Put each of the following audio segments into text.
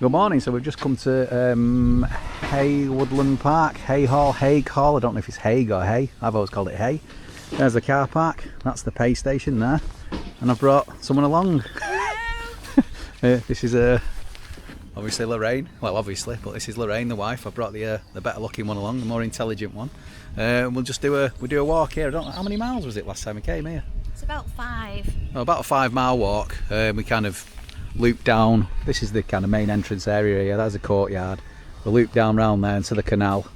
Good morning. So we've just come to Haigh Woodland Park, Haigh Hall, Haigh Hall. I don't know if it's Haigh or Hay. I've always called it Hay. There's the car park. That's the pay station there. And I've brought someone along. This is obviously Lorraine. Well, obviously, but this is Lorraine, the wife. I brought the better looking one along, the more intelligent one. We'll just do a walk here. I don't know how many miles was it last time we came here. It's about 5. Oh, about a 5 mile walk. We kind of loop down. This is the kind of main entrance area here. That's a courtyard. We'll loop down round there into the canal,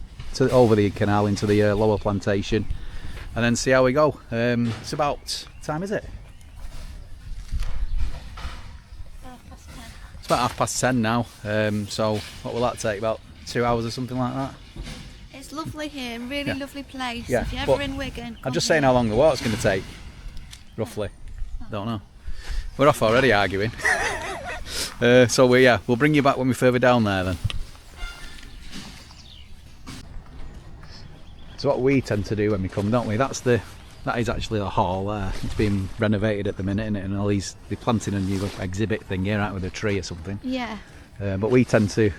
over the canal into the Lower Plantation, and then see how we go. It's about, what time is it? 10:30. It's about 10:30 now. So what will that take? About 2 hours or something like that? It's lovely here, really lovely place. Yeah, if you're ever in Wigan, I'm just saying how long the walk's going to take, roughly. Don't know. We're off already arguing. So we'll bring you back when we're further down there then. So what we tend to do when we come, don't we? That is actually the hall there. It's being renovated at the minute, isn't it? And they're planting a new exhibit thing here, right, with a tree or something. Yeah. But we tend to,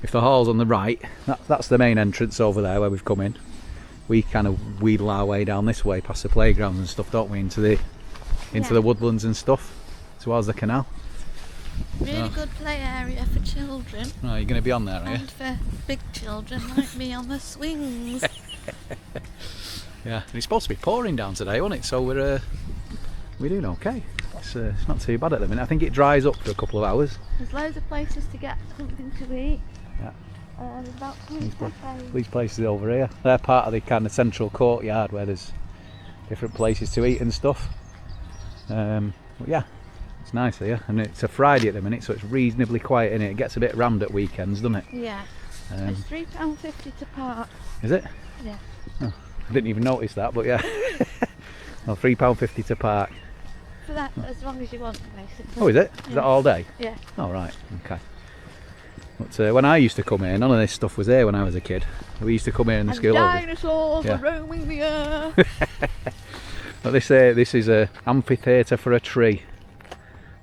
if the hall's on the right, that's the main entrance over there where we've come in. We kind of wheedle our way down this way past the playgrounds and stuff, don't we? Into the woodlands and stuff, towards the canal. Really good play area for children. Oh, you're going to be on there, are you? And for big children like me on the swings. Yeah, and it's supposed to be pouring down today, wasn't it? So we're doing okay. It's not too bad at the minute. I think it dries up for a couple of hours. There's loads of places to get something to eat. Yeah. There's about 20 cafes. These places over here, they're part of the kind of central courtyard where there's different places to eat and stuff. But yeah, it's nice here, and it's a Friday at the minute, so it's reasonably quiet in it. It gets a bit rammed at weekends, doesn't it? Yeah. It's £3.50 to park. Is it? Yeah. Oh, I didn't even notice that, but yeah. Well, £3.50 to park. For that, as long as you want, basically. Oh, is it? Is Yeah. that all day? Yeah. Oh, right. Okay. But when I used to come here, none of this stuff was here when I was a kid. We used to come here in the school. Dinosaurs are roaming the earth. But this is a amphitheatre for a tree.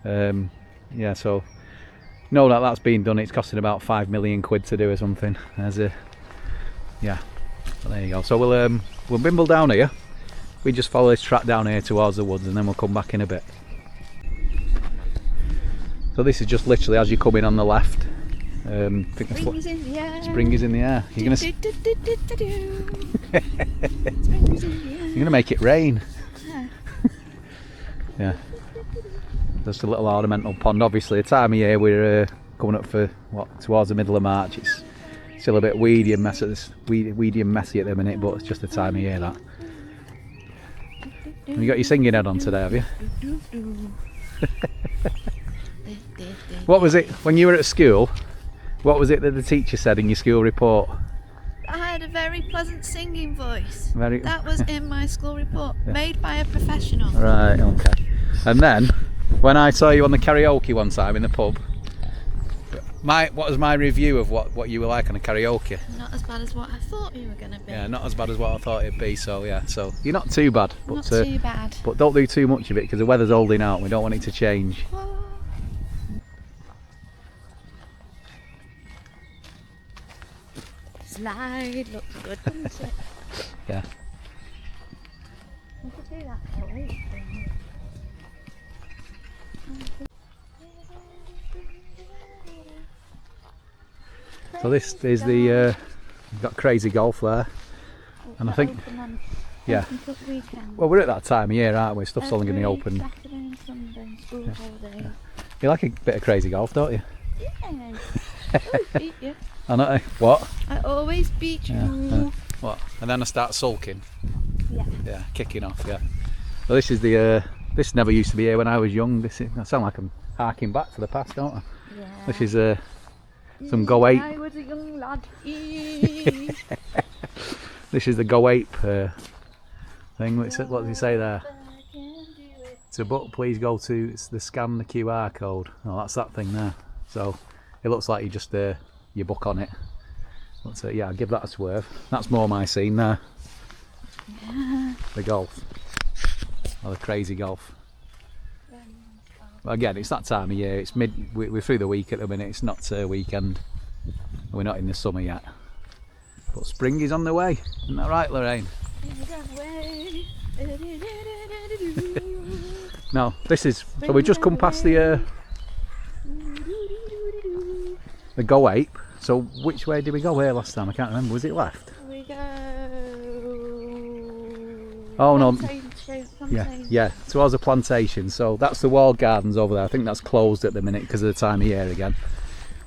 Yeah, so know that's been done. It's costing about 5 million quid to do or something. Yeah. So there you go. So we'll bimble down here. We just follow this track down here towards the woods, and then we'll come back in a bit. So this is just literally as you come in on the left. Spring is in the air. Spring is in the air. You're gonna make it rain. Yeah. Just a little ornamental pond. Obviously, the time of year we're coming up for towards the middle of March. It's still a bit weedy and messy at the minute, but it's just the time of year that. Have you got your singing head on today, have you? What was it when you were at school? What was it that the teacher said in your school report? I had a very pleasant singing voice. That was in my school report, made by a professional. Right, okay. And then, when I saw you on the karaoke one time in the pub, what was my review of what you were like on a karaoke? Not as bad as what I thought you were going to be. Yeah, not as bad as what I thought it'd be, so yeah. So, you're not too bad. But, not too bad. But don't do too much of it, because the weather's holding out and we don't want it to change. Slide looks good, doesn't it? Yeah. We could do that for a week. So this is the we've got Crazy Golf there, and I think well, we're at that time of year, aren't we? Stuff's only going to be open. Saturday and Sunday, school holidays. You like a bit of Crazy Golf, don't you? Yeah. I always beat you. I know. What? I always beat you. Yeah. What? And then I start sulking. Yeah. Yeah, kicking off. Yeah. Well, this is the. This never used to be here when I was young. I sound like I'm harking back to the past, don't I? Yeah. This is some Go Ape. I was a young lad. This is the Go Ape thing. What does it say there? To book, please go to scan the QR code. Oh, that's that thing there. So it looks like you just you book on it. But yeah, I'll give that a swerve. That's more my scene there. Yeah. The golf. Or the Crazy Golf. But again, it's that time of year. It's we're through the week at the minute. It's not weekend. We're not in the summer yet. But spring is on the way. Isn't that right, Lorraine? No, this is. So we just come past the Go Ape. So which way did we go here last time? I can't remember. Was it left? We go. Oh no. Plantation. Yeah. Towards the plantation. So that's the walled gardens over there. I think that's closed at the minute because of the time of year again.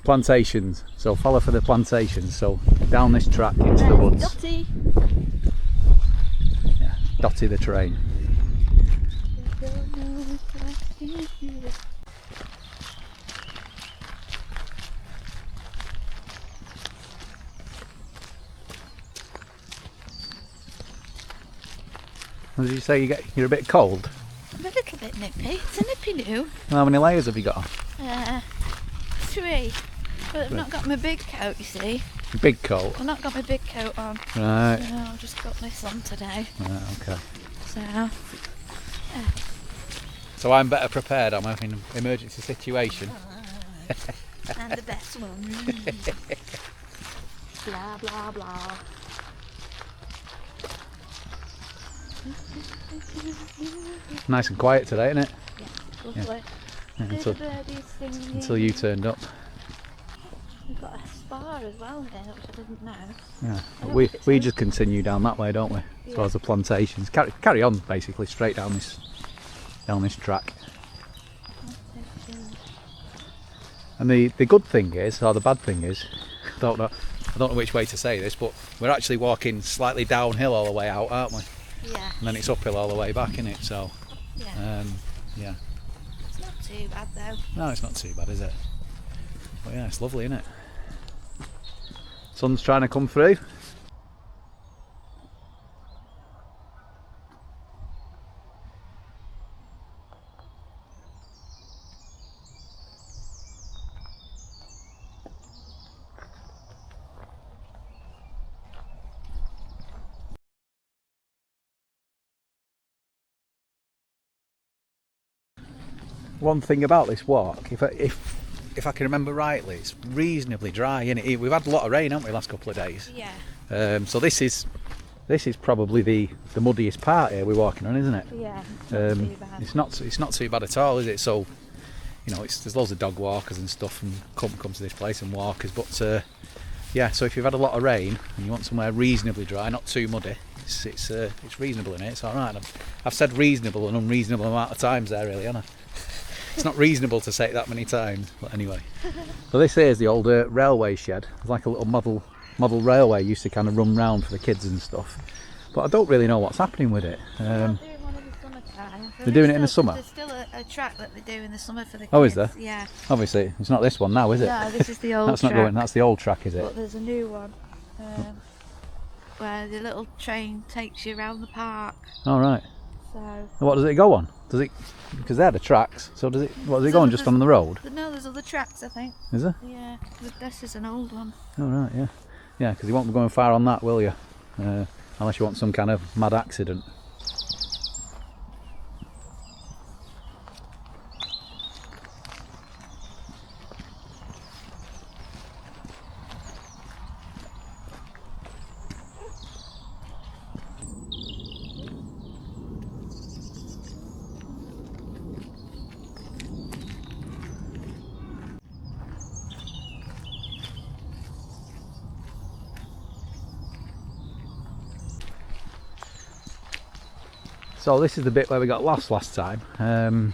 Plantations. So follow for the plantations. So down this track into the woods. Dotty. Yeah. Dotty the train. What did you say? You're a bit cold? I'm a little bit nippy. It's a nippy new. How many layers have you got on? 3. But I've not got my big coat, you see. Big coat? I've not got my big coat on. Right. So I've just got this on today. Right, okay. So I'm better prepared, am I, in an emergency situation? and the best one. Blah blah blah. Nice and quiet today, isn't it? Yeah, lovely. Yeah, until you turned up. We've got a spa as well here, which I didn't know. Yeah, but we just continue down that way, don't we? As far as the plantations. Carry on basically straight down this track. And the good thing is, or the bad thing is, I don't know which way to say this, but we're actually walking slightly downhill all the way out, aren't we? Yeah. And then it's uphill all the way back, isn't it? So yeah. Yeah. It's not too bad though. No, it's not too bad, is it? But yeah, it's lovely, isn't it? Sun's trying to come through. One thing about this walk, if I can remember rightly, it's reasonably dry, isn't it? We've had a lot of rain, haven't we, last couple of days? Yeah. So this is probably the muddiest part here we're walking on, isn't it? Yeah. It's not too bad. It's not too bad at all, is it? So, you know, there's loads of dog walkers and stuff, and come to this place and walkers. But yeah, so if you've had a lot of rain and you want somewhere reasonably dry, not too muddy, it's reasonable in it. It's all right. I've said reasonable an unreasonable amount of times there, really, haven't I? It's not reasonable to say it that many times, but anyway. So this here is the old railway shed. It's like a little model railway used to kind of run round for the kids and stuff. But I don't really know what's happening with it. They're doing one in the summertime. They're doing it in the summer? There's still a track that they do in the summer for the kids. Oh, is there? Yeah. Obviously, it's not this one now, is it? No, this is the old That's not track. going. That's the old track, is it? But there's a new one where the little train takes you around the park. All right. So. What does it go on? Does it? Because they're the tracks. So does it? What does it go on? Just on the road? No, there's other tracks, I think. Is there? Yeah. But this is an old one. All right. Yeah. Yeah. Because you won't be going far on that, will you? Unless you want some kind of mad accident. So this is the bit where we got lost last time.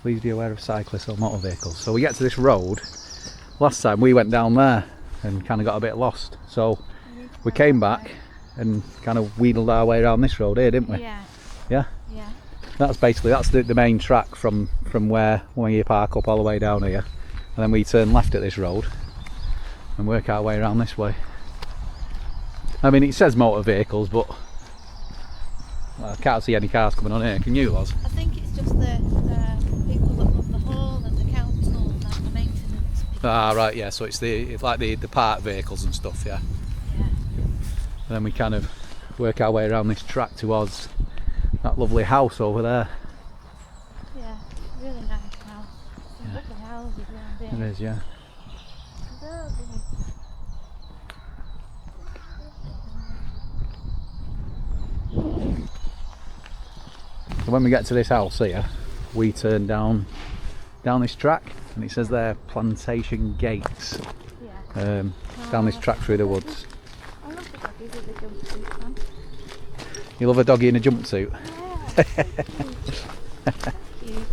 Please be aware of cyclists or motor vehicles. So we get to this road. Last time we went down there and kind of got a bit lost. So we came back and kind of wheedled our way around this road here, didn't we? Yeah. Yeah? Yeah. That's the main track from when you park up all the way down here. And then we turn left at this road and work our way around this way. I mean, it says motor vehicles, but well, I can't see any cars coming on here. Can you, Loz? I think it's just the people that run the hall and the council and the maintenance people. Ah, right, yeah. So it's like the park vehicles and stuff, yeah. Yeah. And then we kind of work our way around this track towards that lovely house over there. Yeah. It is, yeah. So when we get to this house here, we turn down this track, and it says there Plantation Gates. Yeah. Down this track through the woods. I love the doggies with the jumpsuit on. You love a doggy in a jumpsuit? Yeah. Cute.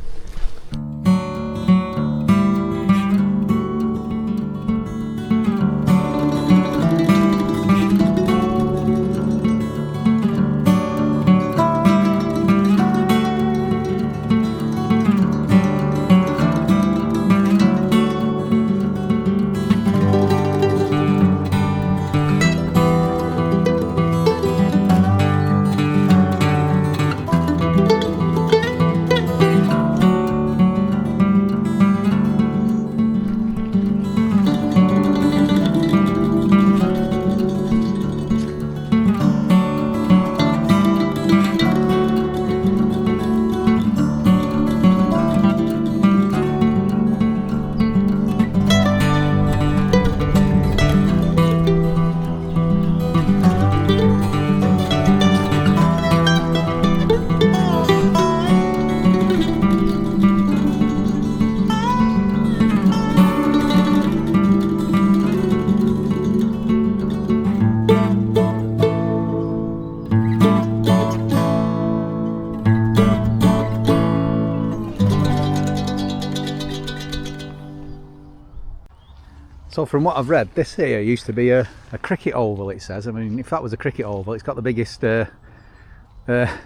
So from what I've read, this here used to be a cricket oval, it says. I mean, if that was a cricket oval, it's got the biggest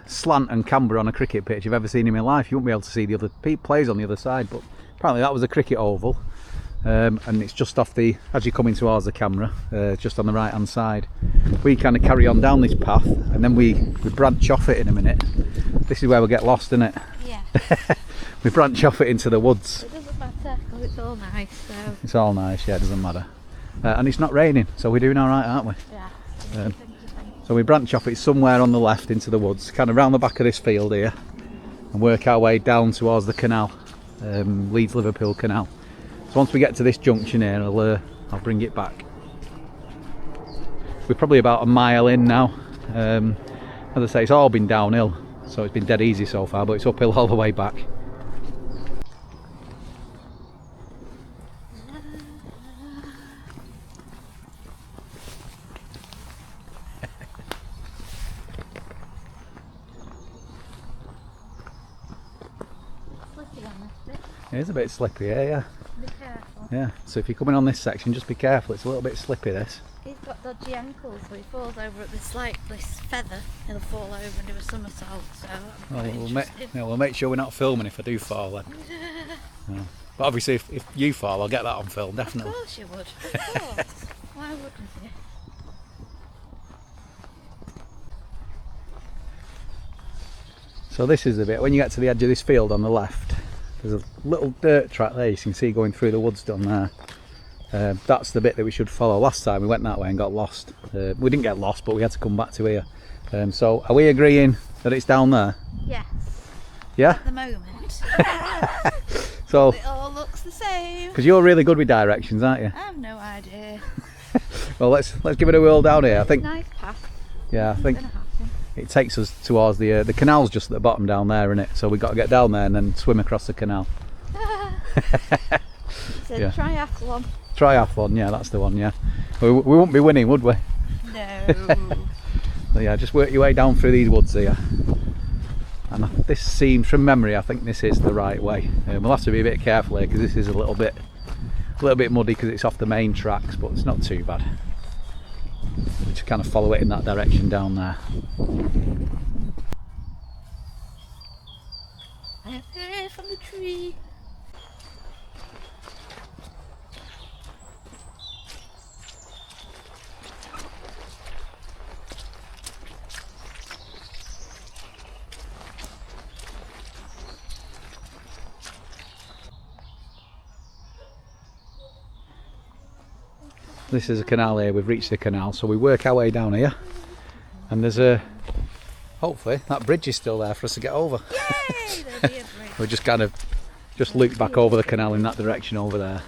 slant and camber on a cricket pitch you've ever seen in my life. You won't be able to see the other players on the other side, but apparently that was a cricket oval. And it's just off the, as you're coming towards the camera, just on the right hand side. We kind of carry on down this path, and then we branch off it in a minute. This is where we get lost, isn't it? Yeah. We branch off it into the woods. It doesn't matter because it's all nice, so. It's all nice, yeah, it doesn't matter. And it's not raining, so we're doing all right, aren't we? Yeah. Um, So we branch off it somewhere on the left into the woods, kind of round the back of this field here, and work our way down towards the canal, Leeds Liverpool canal. So once we get to this junction here, I'll bring it back. We're probably about a mile in now. As I say, it's all been downhill, so it's been dead easy so far, but it's uphill all the way back. Slippy on this bit. It is a bit slippy here, yeah. Be careful. Yeah, so if you're coming on this section, just be careful. It's a little bit slippy, this. He's got dodgy ankles, so he falls over at this feather. He'll fall over and do a somersault. So Well, we'll make sure we're not filming if I do fall then. Yeah. But obviously, if you fall, I'll get that on film, definitely. Of course you would. Of course. Why wouldn't you? So this is the bit, when you get to the edge of this field on the left, there's a little dirt track there you can see going through the woods down there. That's the bit that we should follow. Last time we went that way and got lost. We didn't get lost, but we had to come back to here. So are we agreeing that it's down there? Yes. Yeah? At the moment. So, It all looks the same. because you're really good with directions, aren't you? I have no idea. Well, let's give it a whirl down here. I think, Nice path. yeah, I think Gonna happen. it takes us towards the canal's just at the bottom down there, isn't it? So we've got to get down there and then swim across the canal. It's a Yeah. triathlon. Triathlon, yeah, that's the one, yeah. We wouldn't be winning, would we? No. So yeah, just work your way down through these woods here. And this seems, from memory, I think this is the right way. We'll have to be a bit careful here because this is a little bit muddy because it's off the main tracks, but it's not too bad. Just kind of follow it in that direction down there. I have heard from the tree. This is a canal here, we've reached the canal, so we work our way down here. And there's hopefully that bridge is still there for us to get over. Yay! There'll be a break. We're just kind of just loop back over the canal in that direction over there.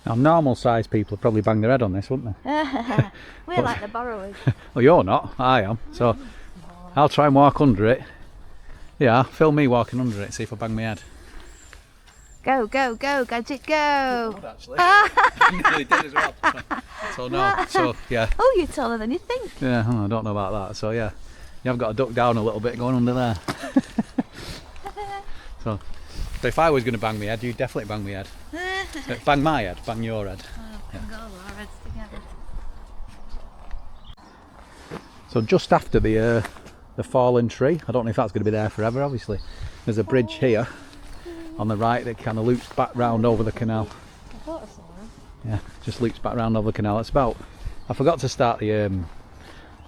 Now, normal sized people would probably bang their head on this, wouldn't they? We're like the borrowers. Well, you're not, I am. So I'll try and walk under it. Yeah, film me walking under it, see if I bang my head. Go, go, go, gadget, go! Good, actually. I nearly did as well. So no, so yeah. Oh, you're taller than you think. Yeah, I don't know about that. So yeah, you have got to duck down a little bit going under there. So if I was going to bang my head, you'd definitely bang my head. Bang my head, bang your head. Oh, bang all our heads together. So just after the fallen tree, I don't know if that's going to be there forever. Obviously, there's a bridge here on the right that kind of loops back round over the canal. I thought I saw him. Yeah, just loops back round over the canal. It's about, I forgot to start the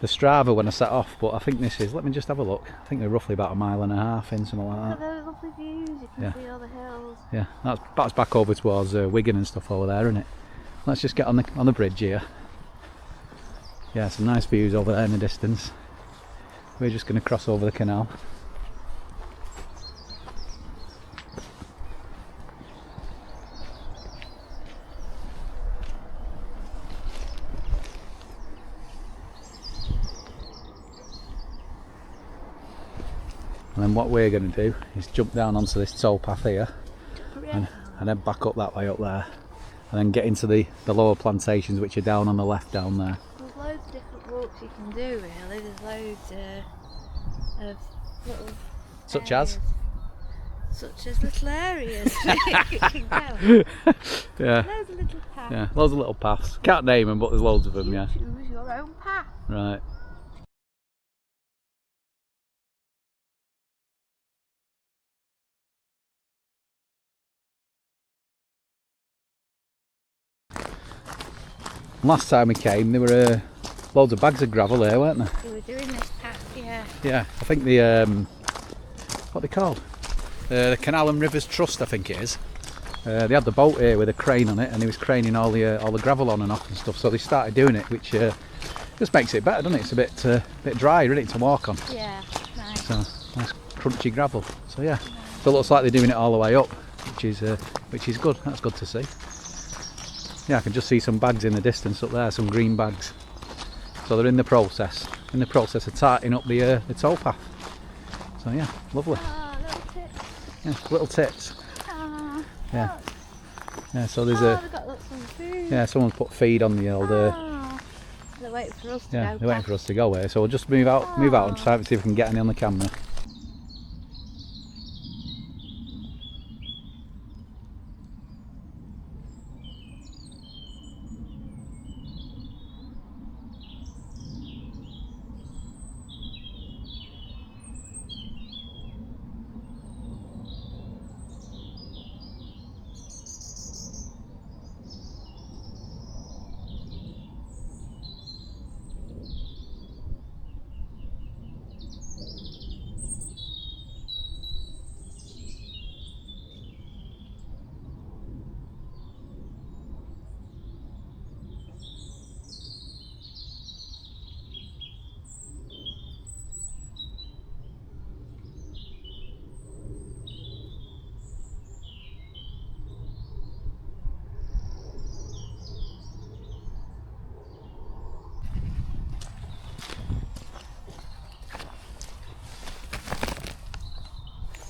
Strava when I set off, but I think this is, let me just have a look. I think they're roughly about 1.5 miles in, something like Look that. at those lovely views, you can see all the hills. Yeah, that's back over towards Wigan and stuff over there, isn't it? Let's just get on the bridge here. Yeah, some nice views over there in the distance. We're just going to cross over the canal. And then what we're going to do is jump down onto this towpath here and then back up that way up there and then get into the Lower Plantations, which are down on the left down there. There's loads of different walks you can do really, there's loads of little Such areas. Such as little areas you can go. Yeah. Loads of little paths. Yeah, loads of little paths. Can't name them, but there's loads of them, You yeah. choose your own path. Right. Last time we came, there were loads of bags of gravel there, weren't there? We were doing this path, yeah. Yeah, I think the what are they called? The Canal and Rivers Trust, I think it is. They had the boat here with a crane on it, and he was craning all the gravel on and off and stuff. So they started doing it, which just makes it better, doesn't it? It's a bit drier, isn't it, to walk on? Yeah, nice. So nice crunchy gravel. So yeah, so it looks like they're doing it all the way up, which is good. That's good to see. Yeah, I can just see some bags in the distance up there, some green bags. So they're in the process of tightening up the towpath. So yeah, lovely. Oh, little tips. Yeah, little tips. Oh, Yeah. Yeah, so there's they've got lots of food. yeah, someone's put feed on the old Oh, they're waiting for us to yeah, go they're waiting past. for us to go here. So we'll just move out and try and see if we can get any on the camera.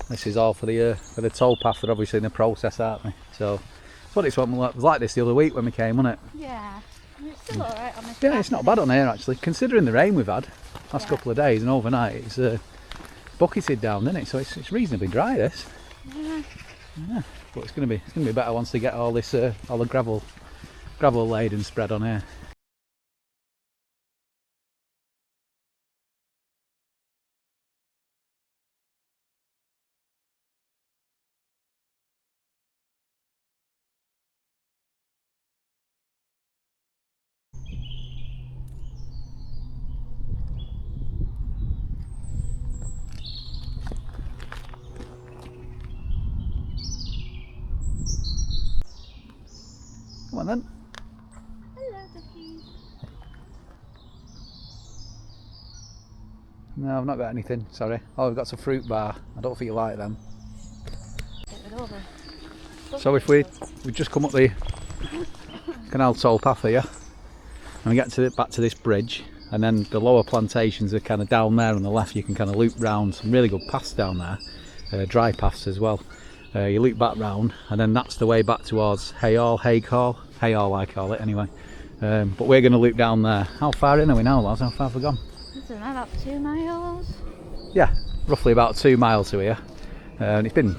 This is all for the towpath. They're obviously in the process, aren't they? So it's what it's was like this the other week when we came, wasn't it? Yeah, It's still alright on this. Yeah, it's not bad on here actually, considering the rain we've had last couple of days and overnight. It's bucketed down, isn't it? So it's reasonably dry. This. Yeah. Yeah, but it's gonna be better once they get all this all the gravel laid and spread on here. Come on then. Hello, duckies. No, I've not got anything, sorry. Oh, we've got some fruit bar. I don't think you like them. So if we just come up the canal toll path here and we get back to this bridge, and then the Lower Plantations are kind of down there on the left. You can kind of loop round, some really good paths down there, dry paths as well. You loop back round and then that's the way back towards Haigh Hall, Haigh Hall I call it anyway. But we're going to loop down there. How far in are we now, lads? How far have we gone? I don't know, about 2 miles. Yeah, roughly about 2 miles to here. And it's been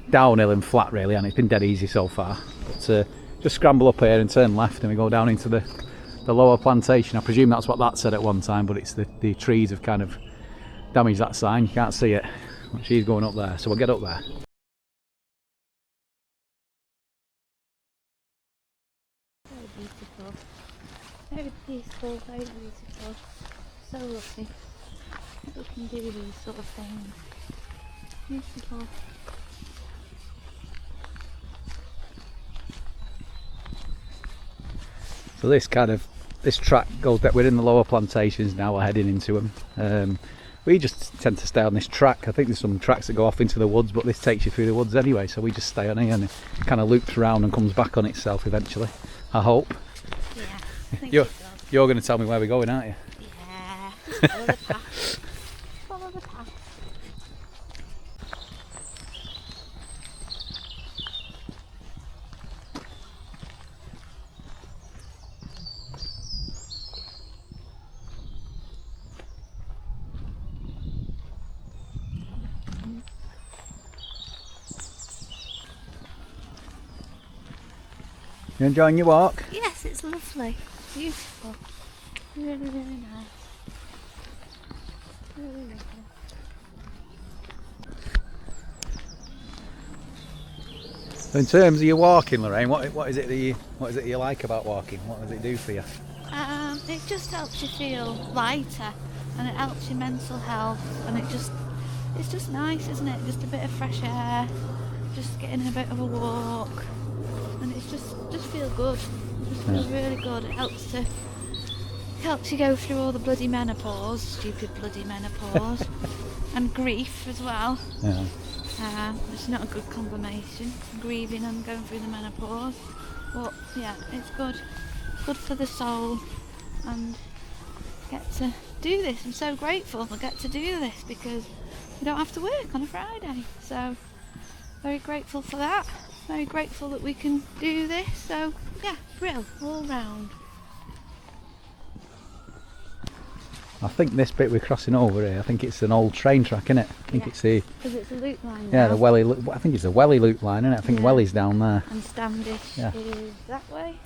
downhill and flat really, and it's been dead easy so far. But just scramble up here and turn left and we go down into the Lower Plantation. I presume that's what that said at one time, but it's the trees have kind of damaged that sign. You can't see it. She's going up there, so we'll get up there. Very peaceful, very beautiful, so lovely. We can do these sort of things. Beautiful. So this track goes that we're in the Lower Plantations now. We're heading into them. We just tend to stay on this track. I think there's some tracks that go off into the woods, but this takes you through the woods anyway. So we just stay on here and it kind of loops around and comes back on itself eventually. I hope. Yeah. You're going to tell me where we're going, aren't you? Yeah. Follow the path. Follow the path. You enjoying your walk? Yes, it's lovely. Beautiful. Really, really nice. Really lovely. So in terms of your walking, Lorraine, what is it that you like about walking? What does it do for you? It just helps you feel lighter, and it helps your mental health, and it's just nice, isn't it? Just a bit of fresh air, just getting a bit of a walk, and it's just feel good. It just feels really good. It helps you go through all the bloody menopause, stupid bloody menopause, and grief as well. Yeah. It's not a good combination, grieving and going through the menopause. But yeah, it's good for the soul, and get to do this. I'm so grateful I get to do this because we don't have to work on a Friday. So very grateful for that. Very grateful that we can do this. So yeah, brill all round. I think this bit we're crossing over here, I think it's an old train track, isn't it? I think it's the... Because it's a loop line Yeah, now. the Welly... I think it's the Welly loop line, isn't it? I think Welly's down there. And Standish is that way?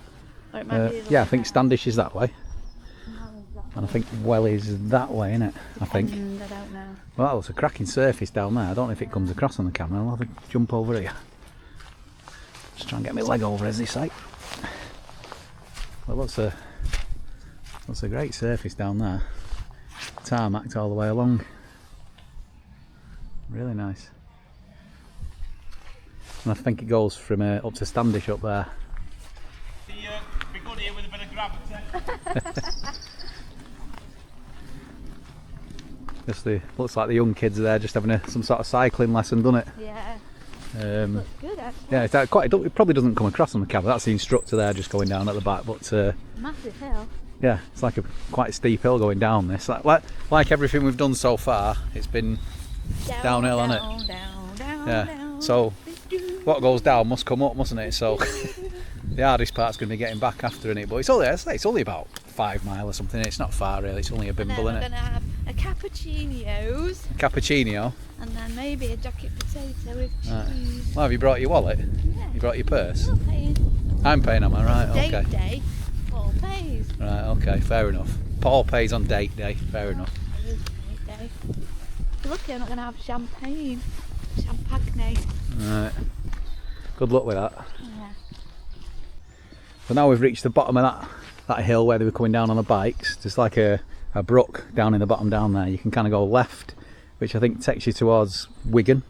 Or it might be the other Yeah, I way think round. Standish is that way. That And I think Welly's that way, isn't it? I think. I don't know. Well, that was a cracking surface down there. I don't know if it comes across on the camera. I'll have a jump over here. Just try and get my leg over, as they say. Well, that's a great surface down there. Tarmacked all the way along. Really nice. And I think it goes from up to Standish up there. Be good here with a bit of gravity. Just looks like the young kids are there just having some sort of cycling lesson, doesn't it? Yeah. Looks good actually. Yeah, it probably doesn't come across on the camera. That's the instructor there just going down at the back, but Massive hill. yeah, it's like a quite steep hill going down this. Like everything we've done so far, it's been downhill, hasn't it? Down, Yeah. down. So what goes down must come up, mustn't it? So The hardest part's going to be getting back after it, but it's only about 5 miles or something. It's not far really. It's only a bimble, and then isn't we're it? going to have a cappuccino's. Cappuccino. And then maybe a jacket potato with cheese. Right. Well, have you brought your wallet? Yeah. You brought your purse? You're paying. I'm paying, am I right? Date Okay. day, Paul pays. Right, okay, fair enough. Paul pays on date day, fair enough. It is date day. You're lucky I'm not going to have champagne. Champagne. Right. Good luck with that. Yeah. So now we've reached the bottom of that hill where they were coming down on the bikes. Just like a brook down in the bottom down there. You can kind of go left, which I think takes you towards Wigan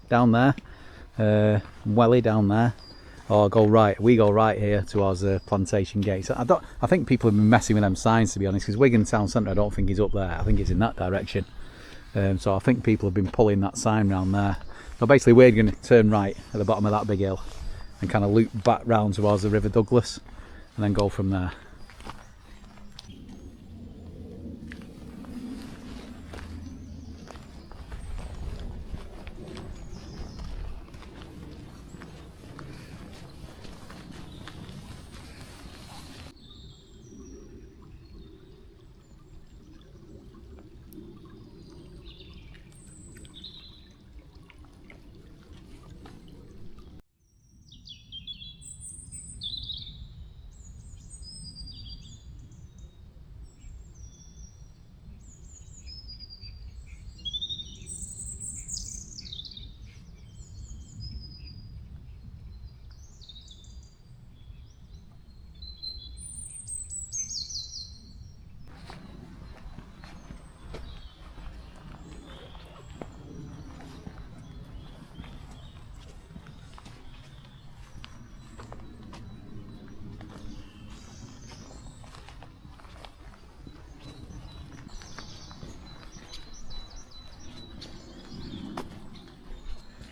down there. Welly down there. Or go right. We go right here towards the plantation gates. I think people have been messing with them signs, to be honest, because Wigan town centre I don't think is up there. I think it's in that direction. So I think people have been pulling that sign round there. So basically we're going to turn right at the bottom of that big hill and kind of loop back round towards the River Douglas and then go from there.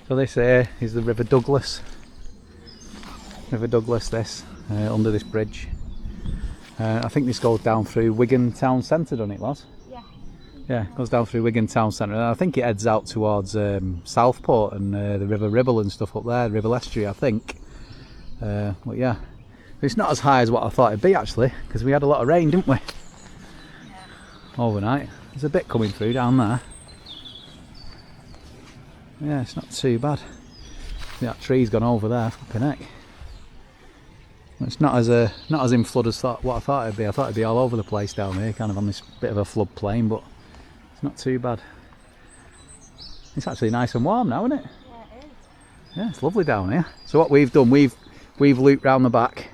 So this here is the River Douglas. River Douglas this, under this bridge. I think this goes down through Wigan town centre, doesn't it, Loz? Yeah. Yeah, it goes down through Wigan town centre. And I think it heads out towards Southport and the River Ribble and stuff up there, River Estuary, I think. But yeah, it's not as high as what I thought it'd be actually, because we had a lot of rain, didn't we? Yeah. Overnight. There's a bit coming through down there. Yeah, it's not too bad. That tree's gone over there, flipping heck. It's not as in flood as what I thought it'd be. I thought it'd be all over the place down here, kind of on this bit of a flood plain, but it's not too bad. It's actually nice and warm now, isn't it? Yeah, it is. Yeah, it's lovely down here. So what we've done, we've looped round the back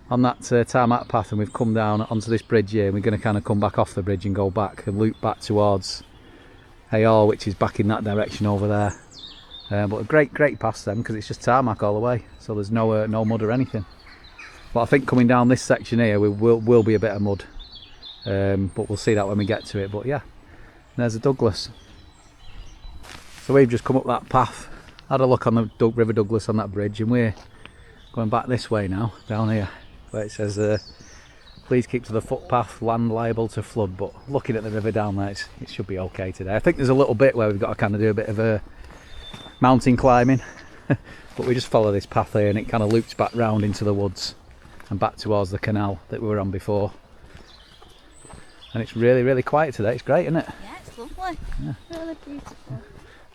on that tarmac path, and we've come down onto this bridge here. And we're going to kind of come back off the bridge and go back and loop back towards Haigh Hall, which is back in that direction over there. But a great pass then, because it's just tarmac all the way, so there's no mud or anything. But I think coming down this section here will be a bit of mud, but we'll see that when we get to it. But yeah, there's a Douglas. So we've just come up that path, had a look on the River Douglas on that bridge, and we're going back this way now, down here, where it says please keep to the footpath, land liable to flood. But looking at the river down there, it should be okay today. I think there's a little bit where we've got to kind of do a bit of mountain climbing, but we just follow this path here and it kind of loops back round into the woods and back towards the canal that we were on before. And it's really quiet today. It's great, isn't it? Yeah, it's lovely. Yeah. Really beautiful.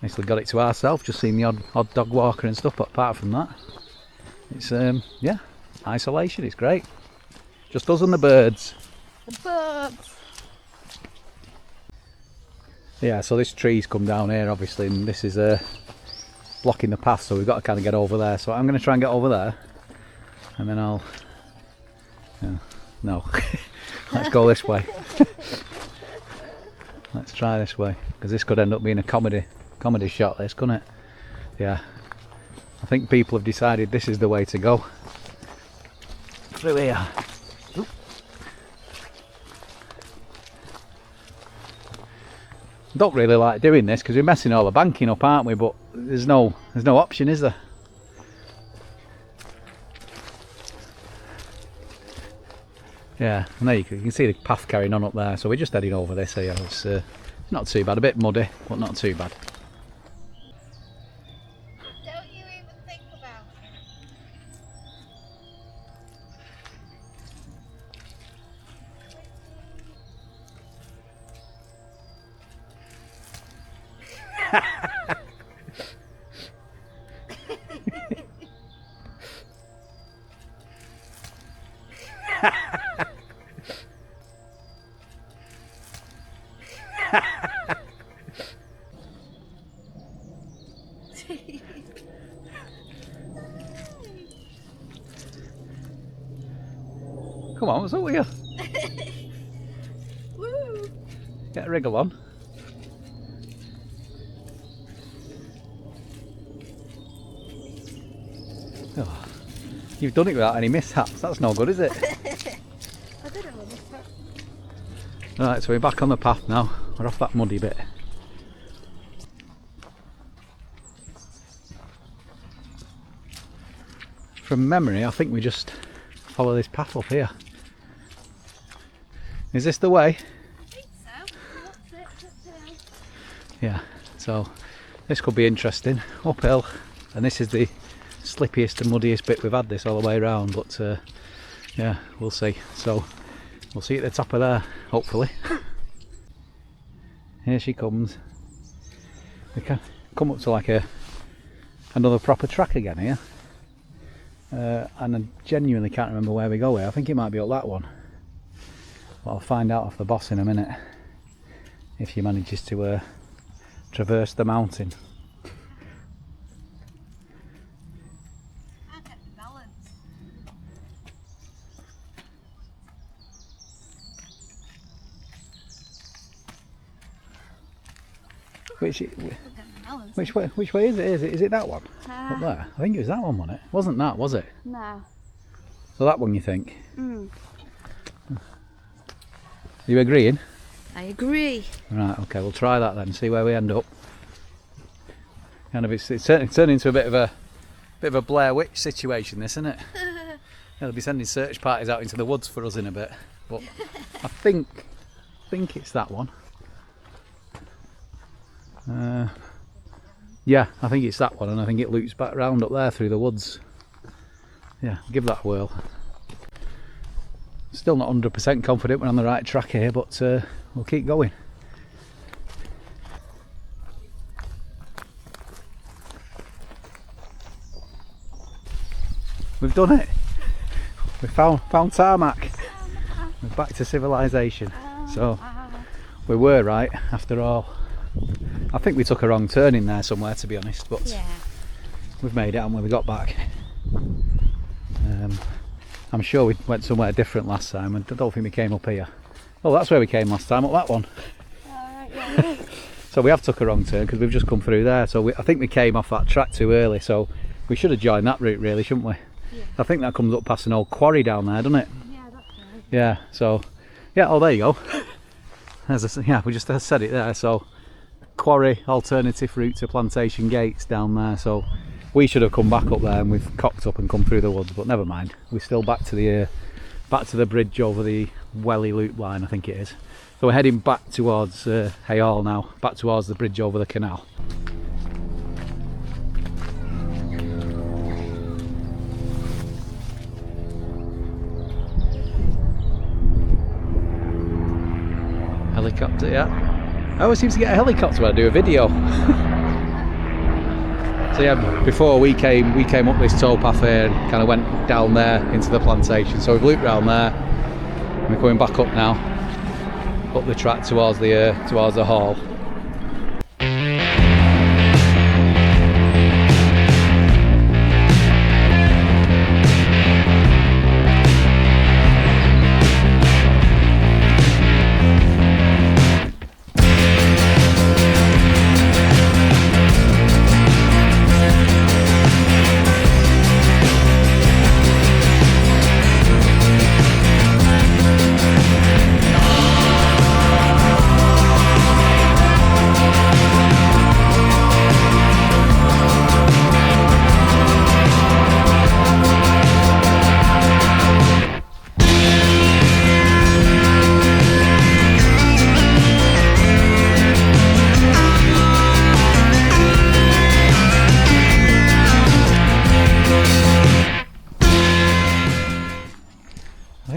Basically got it to ourselves, just seen the odd dog walker and stuff, but apart from that, it's yeah, isolation. It's great. Just us and the birds. The birds. Yeah, so this tree's come down here obviously, and this is blocking the path, so we've got to kind of get over there. So I'm going to try and get over there, and then I'll no let's go this way. Let's try this way, because this could end up being a comedy shot, this, couldn't it? Yeah, I think people have decided this is the way to go, through here. Oop. Don't really like doing this because we're messing all the banking up, aren't we? But there's no option, is there? Yeah, and there you can see the path carrying on up there, so we're just heading over this here. It's not too bad, a bit muddy, but not too bad. Don't you even think about Come on, what's up with you? Woo! Get a wriggle on. Oh, you've done it without any mishaps. That's no good, is it? I don't know what this is. Right, so we're back on the path now. We're off that muddy bit. From memory, I think we just follow this path up here. Is this the way? I think so. What's it? Yeah, so this could be interesting. Uphill, and this is the slippiest and muddiest bit we've had this all the way around, but yeah, we'll see. So we'll see at the top of there, hopefully. Here she comes. We can come up to like another proper track again here, and I genuinely can't remember where we go here. I think it might be up that one, but I'll find out off the boss in a minute if he manages to traverse the mountain. I get the balance. Which way is it? Is it that one? Up there? I think it was that one, wasn't it? Wasn't that, was it? No. So that one, you think? Mm. Are you agreeing? I agree. Right, okay, we'll try that then, see where we end up. Kind of, it's turning into a bit of a Blair Witch situation, this, isn't it? They'll be sending search parties out into the woods for us in a bit, but I think it's that one. Yeah, I think it's that one, and I think it loops back round up there through the woods. Yeah, give that a whirl. Still not 100% confident we're on the right track here, but we'll keep going. We've done it. We found tarmac. We're back to civilization. So we were right after all. I think we took a wrong turn in there somewhere, to be honest, but Yeah. we've made it, and we got back. I'm sure we went somewhere different last time, and I don't think we came up here. Oh, that's where we came last time, up that one. Alright, yeah. So we have took a wrong turn because we've just come through there. So I think we came off that track too early, so we should have joined that route really, shouldn't we? Yeah. I think that comes up past an old quarry down there, doesn't it? Yeah, that's right. Yeah, so, yeah, oh, there you go. Yeah, we just said it there. So quarry, alternative route to Plantation Gates down there. So we should have come back up there, and we've cocked up and come through the woods, but never mind. We're still back to the bridge over the Welly Loop line, I think it is. So we're heading back towards Haigh Hall now, back towards the bridge over the canal. Helicopter, yeah. I always seem to get a helicopter when I do a video. So yeah, before we came up this towpath here and kind of went down there into the plantation. So we've looped round there, and we're coming back up now, up the track towards the hall.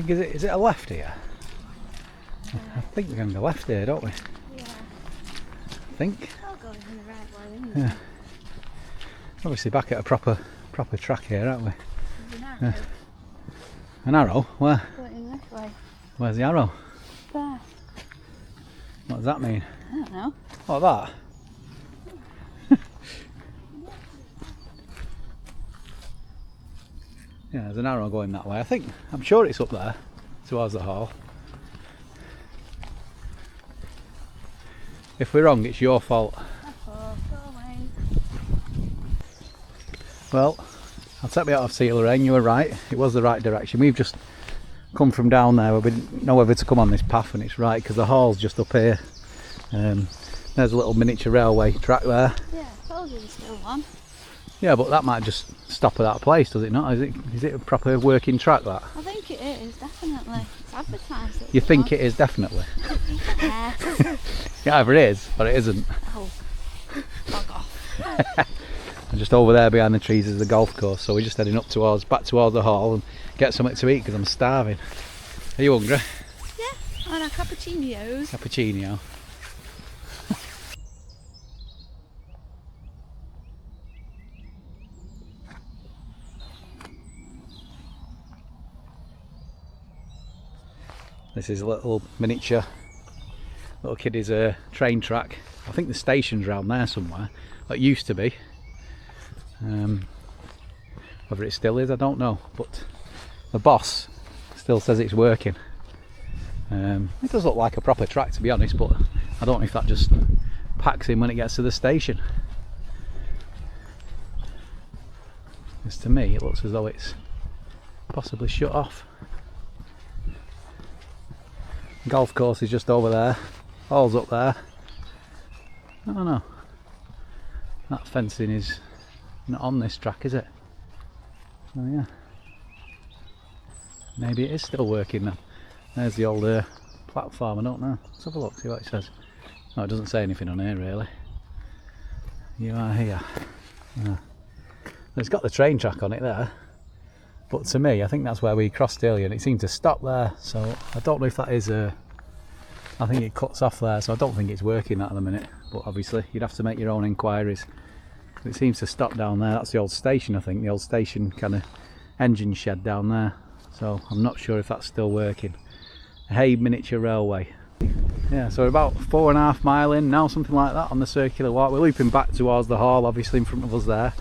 Is it a left here? I think we're going to go left here, don't we? Yeah. I think. I'll go in the right way, isn't Yeah. Obviously back at a proper track here, aren't we? There's an arrow. Yeah. An arrow? Where? Going this way. Where's the arrow? There. What does that mean? I don't know. What, that? Yeah, there's an arrow going that way. I'm sure it's up there towards the hall. If we're wrong, it's your fault. Well, I'll take me out of see, Lorraine, you were right. It was the right direction. We've just come from down there where we didn't know whether to come on this path, and it's right because the hall's just up here. There's a little miniature railway track there. Yeah, I told you there's still one. Yeah, but that might just stop at that place, does it not? Is it a proper working track, that? I think it is, definitely. It's advertised. You think it is, definitely? Yeah. It either is, or it isn't. Oh, fuck off. And just over there behind the trees is the golf course, so we're just heading back towards the hall and get something to eat because I'm starving. Are you hungry? Yeah, and our cappuccinos. Cappuccino. This is a little miniature, little kiddies train track. I think the station's around there somewhere. It used to be. Whether it still is, I don't know. But the boss still says it's working. It does look like a proper track, to be honest, but I don't know if that just packs in when it gets to the station. Because to me, it looks as though it's possibly shut off. Golf course is just over there. Hall's up there. I don't know. That fencing is not on this track, is it? So yeah. Maybe it is still working then. There's the old platform, I don't know. Let's have a look, see what it says. No, it doesn't say anything on here really. You are here. It's got the train track on it there. But to me, I think that's where we crossed earlier and it seemed to stop there. So I don't know if that is I think it cuts off there, so I don't think it's working that at the minute. But obviously, you'd have to make your own inquiries. It seems to stop down there. That's the old station, I think. The old station kind of engine shed down there. So I'm not sure if that's still working. Haigh Miniature Railway. Yeah, so we're about 4.5 miles in now, something like that, on the circular walk. We're looping back towards the hall, obviously in front of us there.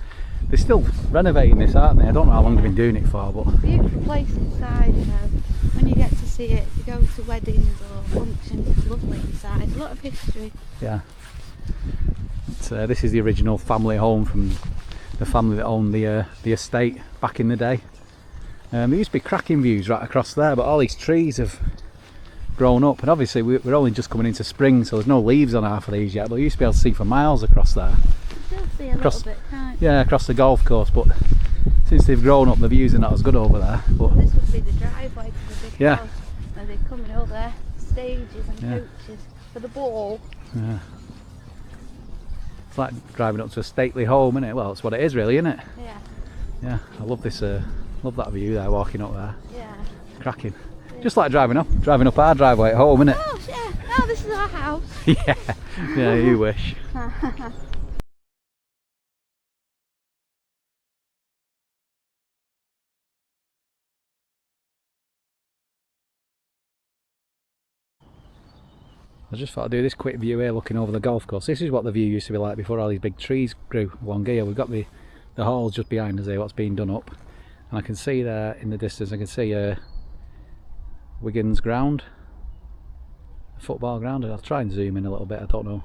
They're still renovating this, aren't they? I don't know how long they've been doing it for, but... Beautiful place inside, you know. When you get to see it, if you go to weddings or functions, it's lovely inside. A lot of history. Yeah. This is the original family home from the family that owned the estate back in the day. There used to be cracking views right across there, but all these trees have grown up, and obviously we're only just coming into spring, so there's no leaves on half of these yet, but we used to be able to see for miles across there. Still see a little bit, can't you? Yeah, across the golf course, but since they've grown up, the views are not as good over there. But well, this would be the driveway to the big yeah. house, where they're coming up there, stages and coaches for the ball. Yeah. It's like driving up to a stately home, isn't it? Well, that's what it is really, isn't it? Yeah. Yeah, I love this, love that view there, walking up there. Yeah. Cracking. Just like driving up our driveway at home, isn't it? Oh, yeah. No, this is our house. Yeah, yeah, you wish. I just thought I'd do this quick view here looking over the golf course. This is what the view used to be like before all these big trees grew along here. We've got the halls just behind us here, what's being done up. And I can see there in the distance, I can see Wigan's ground, a football ground. I'll try and zoom in a little bit. I don't know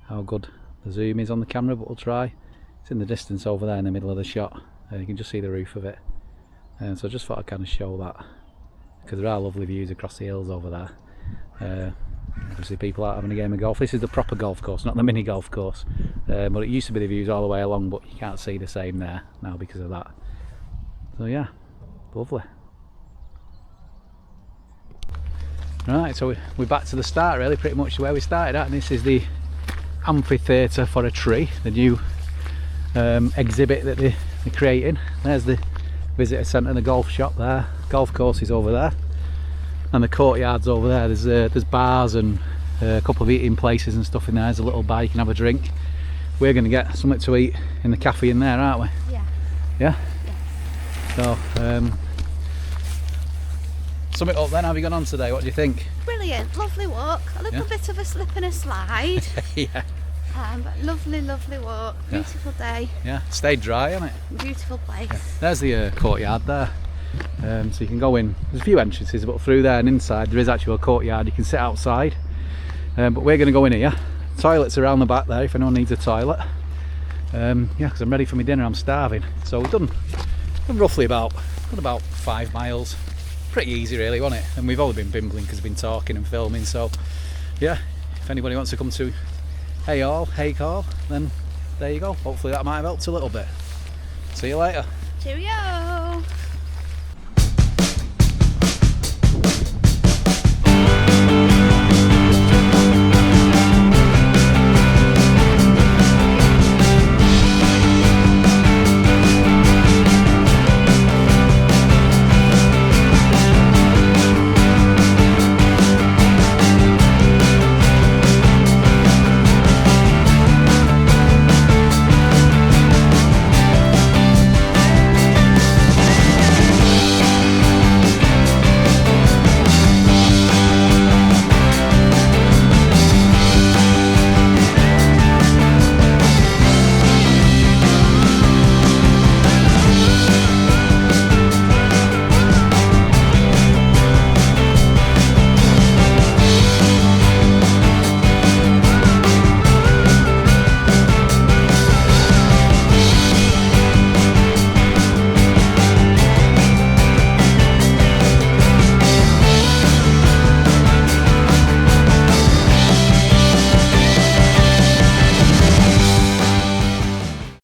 how good the zoom is on the camera, but we'll try. It's in the distance over there in the middle of the shot. You can just see the roof of it. And so I just thought I'd kind of show that, because there are lovely views across the hills over there. Obviously people out having a game of golf. This is the proper golf course, not the mini golf course. But it used to be the views all the way along, but you can't see the same there now because of that. So yeah, lovely. Right, so we're back to the start really, pretty much where we started at, and this is the amphitheatre for a tree, the new exhibit that they're creating. There's the visitor centre and the golf shop there, golf course is over there, and the courtyard's over there. There's bars and a couple of eating places and stuff in there. There's a little bar you can have a drink. We're going to get something to eat in the cafe in there, aren't we? Yeah. Yeah? So, summit up then, how have you gone on today? What do you think? Brilliant, lovely walk. A little bit of a slip and a slide. Yeah. But lovely, lovely walk. Yeah. Beautiful day. Yeah, stayed dry, hasn't it? Beautiful place. There's the courtyard there. So you can go in. There's a few entrances, but through there and inside there is actually a courtyard. You can sit outside. But we're going to go in here. Toilets around the back there if anyone needs a toilet. Yeah, because I'm ready for my dinner. I'm starving. So we've done roughly about 5 miles. Pretty easy, really, wasn't it? And we've only been bimbling because we've been talking and filming. So yeah, if anybody wants to come to Haigh Hall, then there you go. Hopefully that might have helped a little bit. See you later. Cheerio!